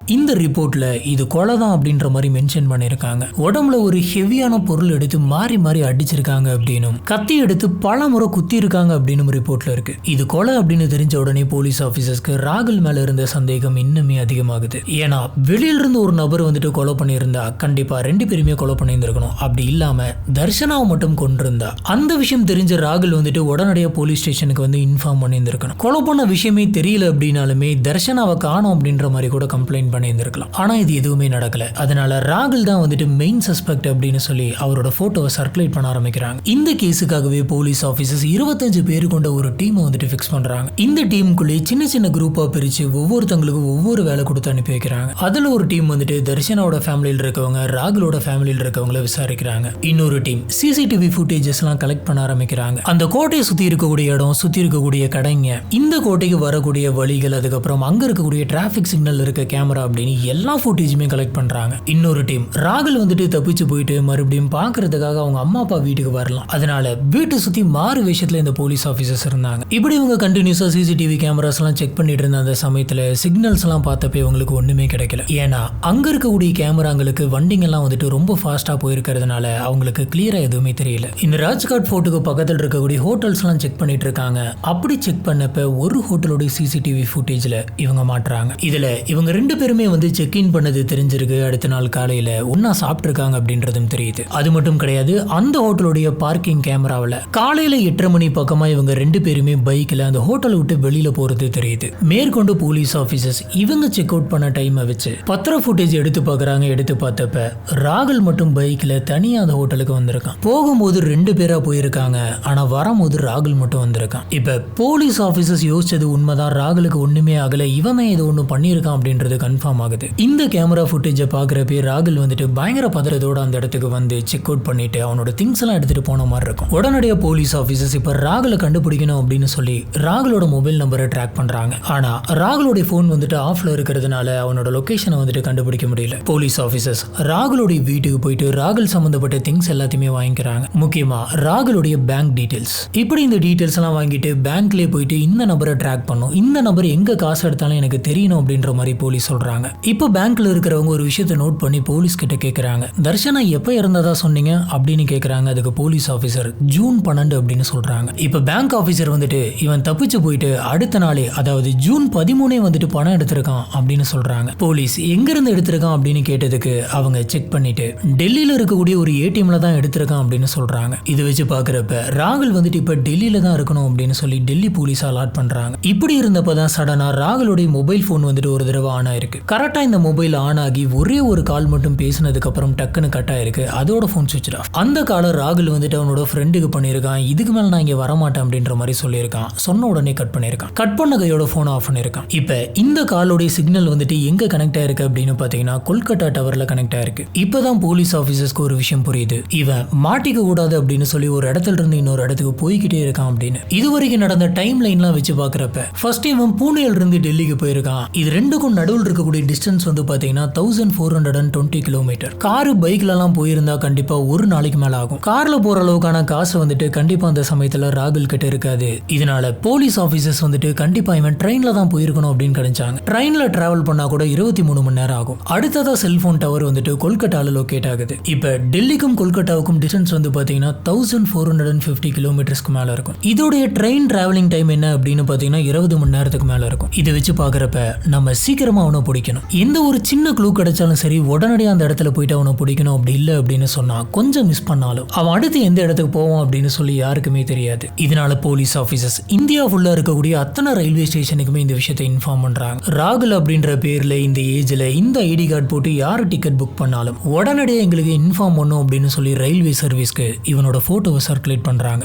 இந்த ரிப்போர்ட்ல இது கொலை தான் அப்படின்ற மாதிரி மென்ஷன் பண்ணிருக்காங்க. உடம்புல ஒரு ஹெவியான பொருள் எடுத்து மாறி மாறி அடிச்சிருக்காங்க அப்படின்னும், கத்தி எடுத்து பல முறை குத்தி இருக்காங்க அப்படின்னு ரிப்போர்ட்ல இருக்கு. இது கொலை அப்படின்னு தெரிஞ்ச உடனே போலீஸ் ஆபீசர்ஸ்க்கு ராகுல் மேல இருந்த சந்தேகம் இன்னுமே அதிகமாகுது. ஏன்னா வெளியில இருந்து ஒரு நபர் வந்துட்டு கொலை பண்ணியிருந்தா கண்டிப்பா 2 பேருமே கொலை பண்ணியிருந்திருக்கணும். அப்படி இல்லாம தர்ஷனாவை மட்டும் கொண்டிருந்தா அந்த விஷயம் தெரிஞ்ச ராகுல் வந்துட்டு உடனடியாக போலீஸ் ஸ்டேஷனுக்கு வந்து இன்ஃபார்ம் பண்ணியிருந்திருக்கணும். கொலை பண்ண விஷயமே தெரியல அப்படின்னாலுமே தர்ஷனாவை காணோம் அப்படின்ற மாதிரி கூட கம்ப்ளைண்ட் பண்ணியிருந்திருக்கலாம். ஆனா இது எதுவுமே நடக்கல. அதனால ராகுல் தான் வந்துட்டு மெயின் சஸ்பெக்ட் அப்படின்னு சொல்லி அவரோட போட்டோவை சர்க்குலேட் பண்ண ஆரம்பிக்கிறாங்க. இந்த கேஸுக்காகவே போலீஸ் ஆபீசர்ஸ் 25 பேர் கொண்ட ஒரு டீமை வந்துட்டு ஃபிக்ஸ் பண்றாங்க. இந்த டீமுக்குள்ளே சின்ன சின்ன குரூப்பா பிரிச்சு ஒவ்வொருத்தங்களுக்கும் ஒவ்வொரு வேலை கொடுத்து அனுப்பி வைக்கிறாங்க. அதுல ஒரு டீம் வந்துட்டு தர்ஷனாவோட ஃபேமிலியில் இருக்கவங்க, ராகுலோட ஃபேமிலியில் இருக்கவங்கள விசாரிக்கிறாங்க. இன்னொரு டீம் சிசிடிவி ஃபுட்டேஜஸ் எல்லாம் கலெக்ட் பண்ண ஆரம்பிக்கிறாங்க. அந்த கோட்டையை சுத்தி இருக்கக்கூடிய இடம், சுத்தி இருக்கக்கூடிய கடைங்க, இந்த கோட்டைக்கு வரக்கூடிய வழிகள், அதுக்கப்புறம் அங்க இருக்கக்கூடிய டிராபிக் சிக்னல் இருக்க கேமரா அப்படின்னு எல்லா ஃபுட்டேஜுமே கலெக்ட் பண்றாங்க. இன்னொரு டீம் ராகுல் வந்துட்டு தப்பிச்சு போயிட்டு மறுபடியும் பாக்குறதுக்காக அவங்க அம்மா அப்பா வீட்டுக்கு வரலாம். அதனால வீட்டை சுத்தி மாறு விஷயத்துல இந்த போலீஸ் ஆபீசர்ஸ் இருந்தாங்க. இப்படி இவங்க கண்டினியூஸா சிசிடிவி கேமராஸ் எல்லாம் செக் பண்ணிட்டு இருந்த அந்த சமயத்துல சிக்னல்ஸ் எல்லாம் பார்த்தப்ப இவங்களுக்கு ஒண்ணுமே கிடைக்கல. ஏன்னா அங்க இருக்கக்கூடிய கேமராங்களுக்கு வண்டிங்க எல்லாம் வந்துட்டு ரொம்ப ஃபாஸ்டா போயிருக்கிறதுனால அவங்களுக்கு கிளியரா எதுவுமே தெரியல. இந்த ராஜ்காட் ஃபோர்ட்டுக்கு பக்கத்தில் இருக்கக்கூடிய ஹோட்டல்ஸ் எல்லாம் செக் பண்ணிட்டு இருக்காங்க. அப்படி செக் பண்ணப்ப ஒரு ஹோட்டலோட சிசிடிவி ஃபுட்டேஜ்ல இவங்க மாட்டுறாங்க. இதுல இவங்க 2 பேருமே வந்து செக் இன் பண்ணது தெரிஞ்சிருக்கு. அடுத்த நாள் காலையில ஒன்னா சாப்பிட்டு இருக்காங்க அப்படின்றதும் தெரியுது. அது மட்டும் கிடையாது, அந்த ஹோட்டலுடைய பார்க்கிங் கேமராவில் காலையில 8:30 மணி பக்கமா இவங்க 2 பேருமே பைக்ல அந்த ஹோட்டலை விட்டு வெளியில போறது தெரியுது. மேற்கொண்டு போலீஸ் ஆபீசர்ஸ் இவங்க செக் அவுட் பண்ண டைமை வச்சு பத்திர ஃபுட்டேஜ் எடுத்து பார்க்கறாங்க. எடுத்து பார்த்தப்ப ராகுல் மட்டும் பைக்ல தனியா அந்த ஹோட்டலுக்கு வந்திருக்கான். போகும்போது 2 பேரா போயிருக்காங்க, ஆனா வரும்போது ராகுல் மட்டும் வந்திருக்கான். இப்ப போலீஸ் ஆபீசர்ஸ் யோசிச்சது உண்மைதான், ராகுலுக்கு ஒண்ணுமே ஆகல, இவன் ஏதோ ஒண்ணு பண்ணியிருக்கான் அப்படின்றது கன்ஃபார்ம் ஆகுது. இந்த கேமரா ஃபுட்டேஜை பார்க்குறப்பே ராகுல் வந்துட்டு பயங்கர பதறத்தோட அந்த இடத்துக்கு வந்து செக் அவுட் பண்ணிட்டு அவனோட திங்ஸ் எல்லாம் எடுத்துட்டு போன மாதிரி இருக்கும். உடனடியாக போலீஸ் ஆஃபீஸர்ஸ் இப்போ ராகுலை கண்டுபிடிக்கணும் அப்படின்னு சொல்லி ராகுலோட மொபைல் நம்பரை ட்ராக் பண்றாங்க. ஆனா ராகுலோட ஃபோன் வந்துட்டு ஆஃப்ல இருக்கிறதுனால அவனோட லொகேஷனை வந்துட்டு கண்டுபிடிக்க முடியல. போலீஸ் ஆஃபீஸர்ஸ் ராகுலோடைய வீட்டுக்கு போயிட்டு ராகுல் சம்பந்தப்பட்ட திங்ஸ் எல்லாத்தையுமே வாங்கிக்கிறாங்க. முக்கியமா ராகுலோடைய பேங்க் டீடைல்ஸ். இப்படி இந்த டீடைல்ஸ் எல்லாம் வாங்கிட்டு பேங்க்லேயே போயிட்டு இந்த நம்பரை ட்ராக் பண்ணும், இந்த நம்பர் எங்க காசு எடுத்தாலும் எனக்கு தெரியணும் அப்படின்ற மாதிரி போலீஸ் சொல்றாங்க. இப்போ பேங்க்ல இருக்கிறவங்க ஒரு விஷயத்தை நோட் பண்ணி போலீஸ் கிட்ட கேட்கறாங்க. தர்ஷனா எப்ப இறந்ததா சொன்னீங்க அப்படின்னு கேட்கறாங்க. அதுக்கு போலீஸ் ஆபீசர் ஜூன் 12 அப்படின்னு சொல்றாங்க. இப்போ பேங்க் ஆபீசர் வந்துட்டு இவன் தப்பிச்சு போயிட்டு அடுத்த நாளே, அதாவது ஜூன் 13 வந்துட்டு பணம் எடுத்திருக்கான் அப்படின்னு சொல்றாங்க. போலீஸ் எங்க இருந்து எடுத்திருக்கான் அப்படின்னு கேட்டதுக்கு அவங்க செக் பண்ணிட்டு டெல்லியில இருக்கக்கூடிய ஒரு ஏடிஎம்ல தான் எடுத்திருக்கான் அப்படின்னு சொல்றாங்க. இதை வச்சு பாக்குறப்ப ராகுல் வந்துட்டு இப்ப டெல்லியில தான் இருக்கணும் அப்படின்னு சொல்லி டெல்லி போலீஸ் அலாட் பண்றாங்க. இப்படி இருந்தப்பதான் சடனா ராகுலோட மொபைல் போன் வந்துட்டு ஒரு தடவை ஆன் ஆயிருக்கு. இருக்கு. கரெக்டா இந்த மொபைல் ஆன் ஆகி ஒரே ஒரு கால் மட்டும் பேசினதுக்கு அப்புறம் டக்குன்னு கட் ஆயிருக்கு. அதோட போன் சுவிட்ச் ஆஃப். அந்த காலை ராகுல் வந்துட்டு அவனோட ஃப்ரெண்டுக்கு பண்ணியிருக்கான். இதுக்கு மேல நான் இங்க வரமாட்டேன் அப்படின்ற மாதிரி சொல்லியிருக்கான். சொன்ன உடனே கட் பண்ணியிருக்கான். கட் பண்ண கையோட போன் ஆஃப் பண்ணியிருக்கான். இப்ப இந்த காலோடைய சிக்னல் வந்துட்டு எங்க கனெக்ட் ஆயிருக்கு அப்படின்னு பாத்தீங்கன்னா கொல்கட்டா டவர்ல கனெக்ட் ஆயிருக்கு. இப்பதான் போலீஸ் ஆபீசர்ஸ்க்கு ஒரு விஷயம் புரியுது. இவன் மாட்டிக்க கூடாது அப்படின்னு சொல்லி ஒரு இடத்துல இருந்து இன்னொரு இடத்துக்கு போய்கிட்டே இருக்கான் அப்படின்னு. இதுவரைக்கும் நடந்த டைம் லைன்லாம் வச்சு பாக்குறப்ப ஃபர்ஸ்ட் இவன் பூனேல இருந்து டெல்லிக்கு போயிருக்கான். இது ரெண்டுக்கும் நடுவில் இருக்கக்கூடிய டிஸ்டன்ஸ் வந்து பாத்தீங்கன்னா 1420 கிலோமீட்டர். காரு பைக்ல எல்லாம் போயிருந்தா கண்டிப்பா ஒரு நாளைக்கு மேல ஆகும். கார்ல போற அளவுக்கான காசு வந்துட்டு கண்டிப்பா அந்த சமயத்துல ராகுல் கிட்ட இருக்காது. இதனால போலீஸ் ஆபீசர்ஸ் வந்துட்டு கண்டிப்பா இவன் ட்ரெயின்ல தான் போயிருக்கணும் அப்படின்னு கணிச்சாங்க. ட்ரெயின்ல டிராவல் பண்ணா கூட 23 மணி நேரம் ஆகும். அடுத்ததா செல்போன் டவர் வந்துட்டு கொல்கட்டால லொகேட் ஆகுது. இப்ப டெல்லிக்கும் கொல்கட்டாவுக்கும் டிஸ்டன்ஸ் வந்து பாத்தீங்கன்னா 1450 கிலோமீட்டர்ஸ்க்கு மேல இருக்கும். இதோடைய ட்ரெயின் டிராவலிங் டைம் என்ன அப்படின்னு பாத்தீங்கன்னா 20 மணி நேரத்துக்கு மேல இருக்கும். இதை வச்சு பாக்குறப்ப நம்ம சீக்கிரமா அவனை பிடிக்கணும். எந்த ஒரு சின்ன க்ளூ கிடைச்சாலும் சரி உடனடியாக அந்த இடத்துல போயிட்டு அவனை பிடிக்கணும். அப்படி இல்லை அப்படின்னு சொன்னா கொஞ்சம் மிஸ் பண்ணாலும் அவன் அடுத்து எந்த இடத்துக்கு போவான் அப்படின்னு சொல்லி யாருக்குமே தெரியாது. இதனால போலீஸ் ஆபீசர்ஸ் இந்தியா ஃபுல்லா இருக்கக்கூடிய அத்தனை ரயில்வே ஸ்டேஷனுக்குமே இந்த விஷயத்தை இன்ஃபார்ம் பண்றாங்க. ராகுல் அப்படின்ற பேர்ல இந்த ஏஜ்ல இந்த ஐடி கார்டு போட்டு யாரு டிக்கெட் புக் பண்ணாலும் உடனடியாக எங்களுக்கு இன்ஃபார்ம் பண்ணும் அப்படின்னு சொல்லி ரயில்வே சர்வீஸ்க்கு இவனோட போட்டோவை சர்க்குலேட் பண்றாங்க.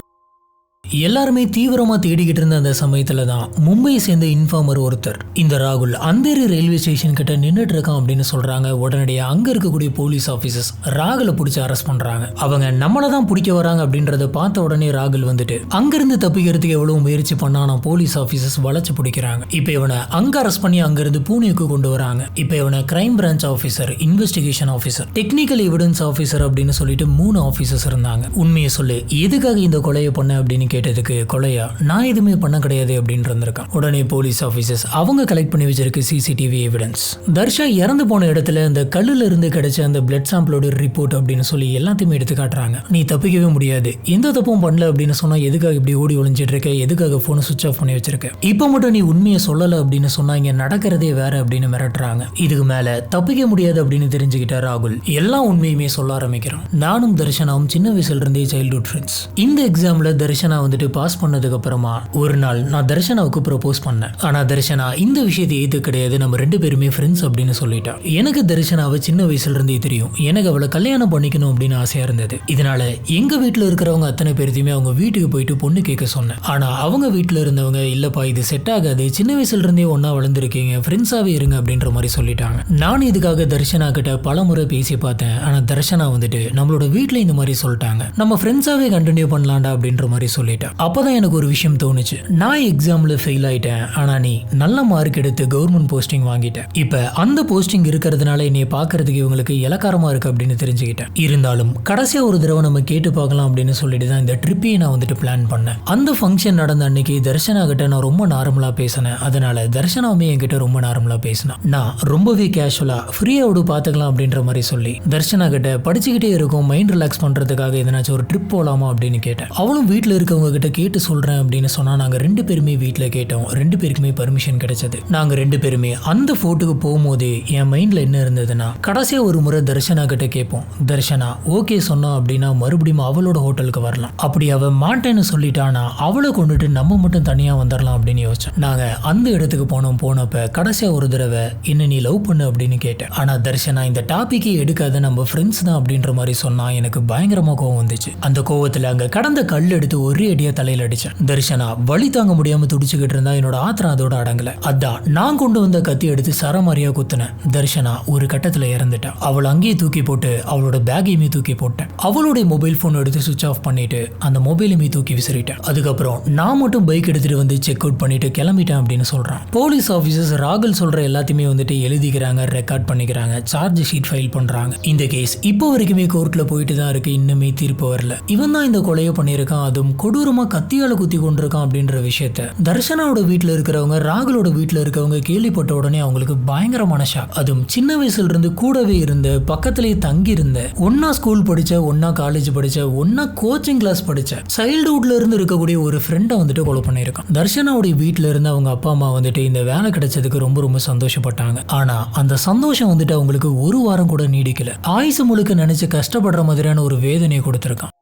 எல்லாருமே தீவிரமா தேடிக்கிட்டு இருந்த அந்த சமயத்துல தான் மும்பையை சேர்ந்த இன்ஃபார்மர் ஒருத்தர் இந்த ராகுல் அந்தேரி ரயில்வே ஸ்டேஷன் கிட்ட நின்றுட்டு இருக்கான் அப்படின்னு சொல்றாங்க. உடனடியாக அங்க இருக்கக்கூடிய போலீஸ் ஆபீசர்ஸ் ராகுலை பிடிச்சி அரெஸ்ட் பண்றாங்க. அவங்க நம்மள தான் பிடிக்க வராங்க அப்படின்றத பார்த்த உடனே ராகுல் வந்துட்டு அங்கிருந்து தப்பிக்கிறதுக்கு எவ்வளவு முயற்சி பண்ணானா போலீஸ் ஆபீசர்ஸ் வளைச்சு பிடிக்கிறாங்க. இப்ப இவனை அங்க அரெஸ்ட் பண்ணி அங்கிருந்து பூனேக்கு கொண்டு வராங்க. இப்ப இவனை crime branch officer, investigation officer, technical evidence officer அப்படின்னு சொல்லிட்டு 3 ஆபீசர்ஸ் இருந்தாங்க. உண்மையை சொல்லு, எதுக்காக இந்த கொலையை பண்ண அப்படின்னு கேட்டதுக்கு கொலையா நான் எதுவுமே பண்ண கிடையாது அப்படின்னு இருந்திருக்கான். உடனே போலீஸ் ஆபீசர்ஸ் அவங்க கலெக்ட் பண்ணி வச்சிருக்க சிசிடிவி எவிடன்ஸ், தர்ஷா இறந்து போன இடத்துல அந்த கல்லுல இருந்து கிடைச்ச அந்த பிளட் சாம்பிளோட ரிப்போர்ட் அப்படின்னு சொல்லி எல்லாத்தையுமே எடுத்து காட்டுறாங்க. நீ தப்பிக்கவே முடியாது, எந்த தப்பும் பண்ணல அப்படின்னு சொன்னா எதுக்காக இப்படி ஓடி ஒளிஞ்சிட்டு இருக்க, எதுக்காக போனை சுவிட்ச் ஆஃப் பண்ணி வச்சிருக்க, இப்ப மட்டும் நீ உண்மையை சொல்லல அப்படின்னு சொன்னா இங்க நடக்கிறதே வேற அப்படின்னு மிரட்டுறாங்க. இதுக்கு மேல தப்பிக்க முடியாது அப்படின்னு தெரிஞ்சுக்கிட்ட ராகுல் எல்லா உண்மையுமே சொல்ல ஆரம்பிக்கிறான். நானும் தர்ஷனாவும் சின்ன வயசுல இருந்தே சைல்ட்ஹுட் ஃப்ரெண்ட்ஸ். இந்த எக்ஸாம்ல தர்ஷனா வந்துட்டு பாஸ் பண்ணதுக்கு அப்புறமா ஒரு நாள் நான் தர்ஷனாவுக்கு ப்ரொபோஸ் பண்ணேன். ஆனா தர்ஷனா இந்த விஷயத்தை ஏத்து கிடையாது, நம்ம 2 பேருமே ஃப்ரெண்ட்ஸ் அப்படின்னு சொல்லிட்டா. எனக்கு தர்ஷனாவை சின்ன வயசுல இருந்தே தெரியும். எனக்கு அவளை கல்யாணம் பண்ணிக்கணும் அப்படின்னு ஆசையா இருந்தது. இதனால எங்க வீட்டுல இருக்கிறவங்க அத்தனை பேருத்தையுமே அவங்க வீட்டுக்கு போயிட்டு பொண்ணு கேட்க சொன்னேன். ஆனா அவங்க வீட்டுல இருந்தவங்க இல்லப்பா இது செட் ஆகாது, சின்ன வயசுல இருந்தே ஒன்னா வளர்ந்துருக்கீங்க, ஃப்ரெண்ட்ஸாவே இருங்க அப்படின்ற மாதிரி சொல்லிட்டாங்க. நான் இதுக்காக தர்ஷனா கிட்ட பல முறை பேசி பார்த்தேன். ஆனா தர்ஷனா வந்துட்டு நம்மளோட வீட்டுல இந்த மாதிரி சொல்லிட்டாங்க, நம்ம ஃப்ரெண்ட்ஸாவே கண்டினியூ பண்ணலாம்டா அப்படின்ற மாதிரி சொல்லிட்டேன். அப்பதான் எனக்கு ஒரு விஷயம் தோணுச்சு, நான் எக்ஸாம்ல ஃபெயில் ஆயிட்டேன், ஆனா நீ நல்ல மார்க் எடுத்து கவர்மெண்ட் போஸ்டிங் வாங்கிட்டேன். இப்ப அந்த போஸ்டிங் இருக்கிறதுனால என்னை பாக்குறதுக்கு இவங்களுக்கு இலக்காரமா இருக்கு அப்படின்னு தெரிஞ்சுக்கிட்டேன். இருந்தாலும் கடைசியா ஒரு தடவை நம்ம கேட்டு பார்க்கலாம் அப்படின்னு சொல்லிட்டு தான் இந்த ட்ரிப்பையை நான் வந்துட்டு பிளான் பண்ணேன். அந்த ஃபங்க்ஷன் நடந்த அன்னைக்கு தர்ஷனா கிட்ட நான் ரொம்ப நார்மலா பேசினேன். அதனால தர்ஷனாவுமே என்கிட்ட ரொம்ப நார்மலா பேசினா. நான் ரொம்பவே கேஷுவலா ஃப்ரீயா விடு பாத்துக்கலாம் அப்படின்ற மாதிரி சொல்லி தர்ஷனா கிட்ட படிச்சுக்கிட்டே இருக்கும் மைண்ட் ரிலாக்ஸ் பண்றதுக்காக எதனாச்சும் ஒரு ட்ரிப் போலாமா அப்படின்னு கேட்டேன். அவளும் வீட்டுல இருக்கவங்க கிட்ட கேட்டு சொல்றேன் அப்படின்னு சொன்னா நாங்க 2 பேருமே வீட்டுல கேட்டோம். 2 பேருக்குமே பர்மிஷன் கிடைச்சது. நாங்க 2 பேருமே அந்த போட்டோக்கு போகும்போதே என் மைண்ட்ல என்ன இருந்ததுன்னா கடைசியா ஒரு முறை தர்ஷனா கிட்ட கேட்போம், தர்ஷனா ஓகே சொன்னா அப்படின்னா மறுபடியும் அவளோட ஹோட்டலுக்கு வரலாம், அப்படி அவ மாட்டேன்னு சொல்லிட்டானா அவளை கொண்டுட்டு நம்ம மட்டும் தனியா வந்துடலாம் அப்படின்னு யோசிச்சோம். நாங்க அந்த இடத்துக்கு போனப்ப கடைசியா ஒரு தடவை என்ன நீ லவ் பண்ணு அப்படின்னு கேட்டேன். ஆனா தர்ஷனா இந்த டாபிக்கே எடுக்காத, நம்ம ஃப்ரெண்ட்ஸ் தான் அப்படின்ற மாதிரி சொன்னா எனக்கு பயங்கரமா கோவம் வந்துச்சு. அந்த கோவத்துல அங்க கடந்த கல் எடுத்து ஒரே அடியா தலையில அடிச்சேன். தர்ஷனா வலி தாங்க முடியாம துடிச்சுக்கிட்டு இருந்தா. என்னோட ஆத்திரம் அதோட அடங்கல. அதான் நான் கொண்டு வந்த கத்தி எடுத்து சரமாரியா குத்துனேன். தர்ஷனா ஒரு கட்டத்துல இறந்துட்டா. அவள் அங்கேயே தூக்கி போட்டு அவளோட பேக்கையுமே தூக்கி போட்டேன். அவளுடைய மொபைல் போன் எடுத்து சுவிட்ச் ஆஃப் பண்ணிட்டு அந்த மொபைலுமே தூக்கி விசிறிட்டேன். அதுக்கப்புறம் நான் மட்டும் பைக் எடுத்துட்டு வந்து செக் அவுட் பண்ணிட்டு கிளம்பிட்டேன் அப்படின்னு சொல்றான். போலீஸ் ஆபீசர்ஸ் ராகுல் சொல்ற எல்லாத்தையுமே வந்துட்டு எழுதிக்கிறாங்க, ரெக்கார்ட் பண்ணிக்கிறாங்க, சார்ஜ் ஷீட் ஃபைல் பண்றாங்க. இந்த கேஸ் இப்போ வரைக்குமே கோர்ட்ல போயிட்டு தான் இருக்கு, இன்னுமே தீர்ப்பு வரல. இவன் தான் இந்த கொலையை பண்ணியிருக்கான், அதுவும் கொடூரமா கத்தியால குத்தி கொண்டிருக்கான் அப்படின்ற விஷயத்த தர்ஷனாவோட வீட்டுல இருக்கிறவங்க ராகுலோட வீட்டுல இருக்கவங்க கேள்விப்பட்ட உடனே அவங்களுக்கு பயங்கரமான ஷாக். அதுவும் சின்ன வயசுல இருந்து கூடவே இருந்த, பக்கத்திலேயே தங்கி இருந்த, ஒன்னா ஸ்கூல் படிச்ச, ஒன்னா காலேஜ் படிச்ச, ஒன்னா கோச்சிங் கிளாஸ் படிச்ச, சைல்ட்ஹுட்ல இருந்து இருக்கக்கூடிய ஒரு ஃப்ரெண்டை வந்துட்டு கொலை பண்ணியிருக்கான். தர்ஷனாவுடைய வீட்டுல இருந்து அவங்க அப்பா அம்மா வந்துட்டு இந்த வேலை கிடைச்சதுக்கு ரொம்ப ரொம்ப சந்தோஷப்பட்டாங்க. ஆனா அந்த சந்தோஷம் வந்துட்டு அவங்களுக்கு ஒரு வாரம் கூட நீடிக்கல. ஆயுசு முழுக்க நினைச்சு கஷ்டப்படுற மாதிரியான ஒரு வேதனையை கொடுத்திருக்கான்.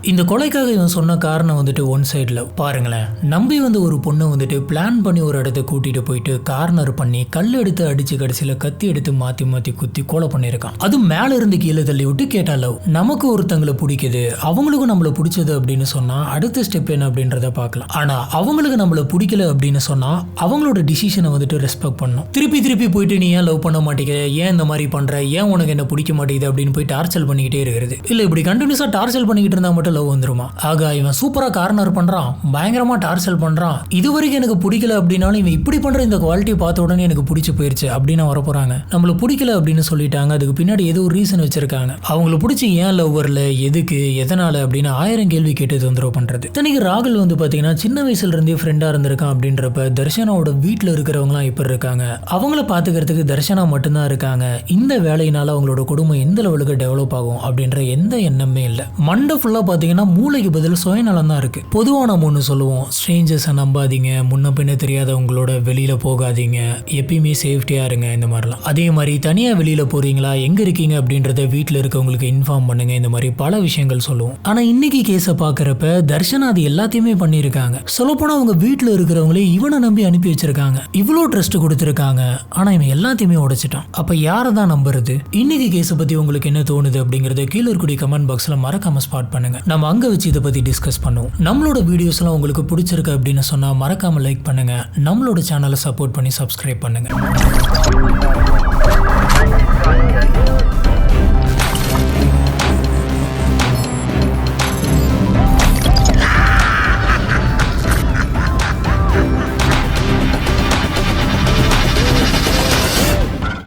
இந்த கொலைக்காக இவன் சொன்ன காரணம் வந்துட்டு ஒன் சைடில் பாருங்களேன். நம்பி வந்து ஒரு பொண்ணை வந்துட்டு பிளான் பண்ணி ஒரு இடத்த கூட்டிட்டு போயிட்டு கார்னர் பண்ணி கல் எடுத்து அடிச்சு கடைசியில் கத்தி எடுத்து மாற்றி மாற்றி குத்தி கொலை பண்ணியிருக்கான். அதுவும் மேலே இருந்து கீழே தள்ளி விட்டு கேட்டா லவ். நமக்கு ஒருத்தங்களை பிடிக்குது, அவங்களுக்கும் நம்மளை பிடிச்சது அப்படின்னு சொன்னா அடுத்த ஸ்டெப் என்ன அப்படின்றத பார்க்கலாம். ஆனால் அவங்களுக்கு நம்மளை பிடிக்கல அப்படின்னு சொன்னா அவங்களோட டிசிஷனை வந்துட்டு ரெஸ்பெக்ட் பண்ணணும். திருப்பி திருப்பி போயிட்டு நீ ஏன் லவ் பண்ண மாட்டேங்கிற, ஏன் இந்த மாதிரி பண்ற, ஏன் உனக்கு என்ன பிடிக்க மாட்டேங்குது அப்படின்னு போய் டார்ச்சல் பண்ணிக்கிட்டே இருக்கிறது. இல்ல இப்படி கண்டினியூஸா டார்ச்சல் பண்ணிக்கிட்டு இருந்தா மட்டும் லவ் வந்துருமா? ஆக இவன் சூப்பரா கார்னர் பண்றான், பயங்கரமா டார்ச்சல் பண்றான், இது வரைக்கும் எனக்கு பிடிக்கல அப்படின்னாலும் இவன் இப்படி பண்ற இந்த குவாலிட்டி பார்த்த உடனே எனக்கு பிடிச்சி போயிருச்சு அப்படின்னு வர போறாங்க. நம்மள பிடிக்கல அப்படின்னு சொல்லிட்டாங்க, அதுக்கு பின்னாடி ஏதோ ஒரு ரீசன் வச்சிருக்காங்க. அவங்களை பிடிச்சி ஏன் லவ் வரல, எதுக்கு, எதனால அப்படின்னு 1000 கேள்வி கேட்டு தொந்தரவு பண்றது. தனிக்கு ராகுல் வந்து பாத்தீங்கன்னா சின்ன வயசுல இருந்தே ஃப்ரெண்டா இருந்திருக்கான் அப்படின்றப்ப தர்ஷனாவோட வீட்டுல இருக்கிறவங்களாம் இப்ப இருக்காங்க, அவங்கள பாத்துக்கிறதுக்கு தர்ஷனா மட்டும்தான் இருக்காங்க. இந்த வேலையினால அவங்களோட குடும்பம் எந்த லெவலுக்கு டெவலப் ஆகும் அப்படின்ற எந்த எண்ணமே இல்லை. மண்டை ஃபுல்லா பாத்தீங்கன்னா மூளைக்கு பதில் சுயநலம் தான் இருக்கு. பொதுவாக நம்ம ஒன்று சொல்லுவோம், ஸ்ட்ரேஞ்சர்ஸை நம்பாதீங்க, முன்ன பின்ன தெரியாதவங்களோட வெளியில போகாதீங்க, எப்பயுமே சேஃப்டியா இருங்க, இந்த மாதிரிலாம். அதே மாதிரி தனியா வெளியில போறீங்களா, எங்க இருக்கீங்க அப்படின்றத வீட்டில் இருக்கவங்களுக்கு இன்ஃபார்ம் பண்ணுங்க, இந்த மாதிரி பல விஷயங்கள் சொல்லுவோம். ஆனா இன்னைக்கு கேஸை பாக்குறப்ப தர்ஷனா அது எல்லாத்தையுமே பண்ணியிருக்காங்க. சொல்லப்போனா அவங்க வீட்டில் இருக்கிறவங்களே இவனை நம்பி அனுப்பி வச்சிருக்காங்க, இவ்வளோ ட்ரஸ்ட் கொடுத்துருக்காங்க. ஆனா இவன் எல்லாத்தையுமே உடைச்சிட்டான். அப்ப யாரை தான் நம்புறது? இன்னைக்கு கேஸை பத்தி உங்களுக்கு என்ன தோணுது அப்படிங்கறத கீழே இருக்கக்கூடிய கமெண்ட் பாக்ஸ்ல மறக்காம ஸ்பாட் பண்ணுங்க. நம்ம அங்க வச்சு இதை பத்தி டிஸ்கஸ் பண்ணுவோம். நம்மளோட வீடியோஸ் எல்லாம் உங்களுக்கு பிடிச்சிருக்கு அப்படின்னு சொன்னா மறக்காம லைக் பண்ணுங்க, நம்மளோட சேனலை சப்போர்ட் பண்ணி சப்ஸ்கிரைப் பண்ணுங்க.